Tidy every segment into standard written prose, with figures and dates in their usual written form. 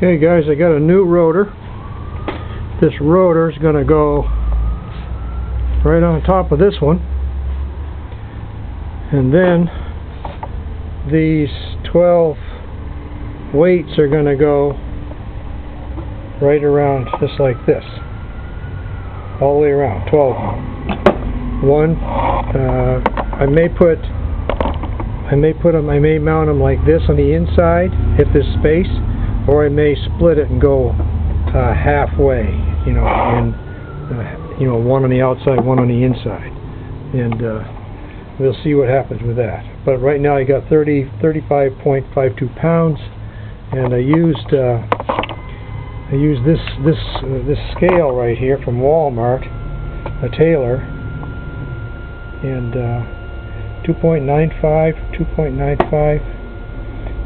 Okay guys, I got a new rotor. This rotor is going to go right on top of this one, and then these 12 weights are going to go right around just like this, all the way around, 12 of them. One, I may mount them like this on the inside if there's space, or I may split it and go halfway, and one on the outside, one on the inside, and we'll see what happens with that. But right now I got 35.52 pounds, and I used this scale right here from Walmart, a Taylor, and 2.95,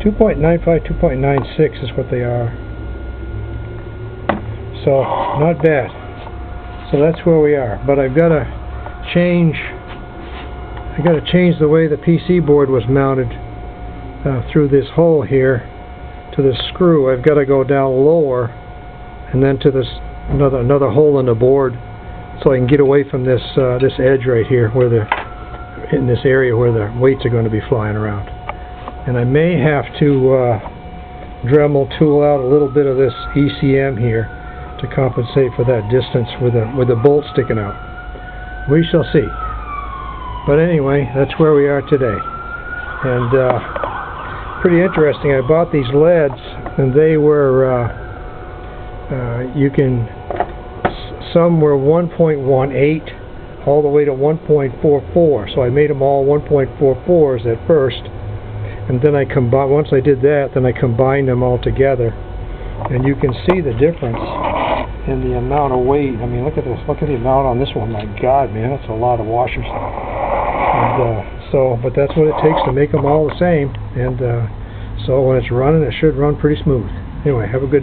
2.96 is what they are. So not bad. So that's where we are. But I've got to change the way the PC board was mounted through this hole here to the screw. I've got to go down lower and then to this another hole in the board, so I can get away from this this edge right here, in this area where the weights are going to be flying around. And I may have to Dremel tool out a little bit of this ECM here to compensate for that distance with the bolt sticking out. We shall see. But anyway, that's where we are today. And pretty interesting. I bought these leads, and they were some were 1.18 all the way to 1.44. So I made them all 1.44s at first. And then once I did that, then I combined them all together, and you can see the difference in the amount of weight. I mean, look at this. Look at the amount on this one. My God, man, that's a lot of washers. And, but that's what it takes to make them all the same. And so when it's running, it should run pretty smooth. Anyway, have a good day.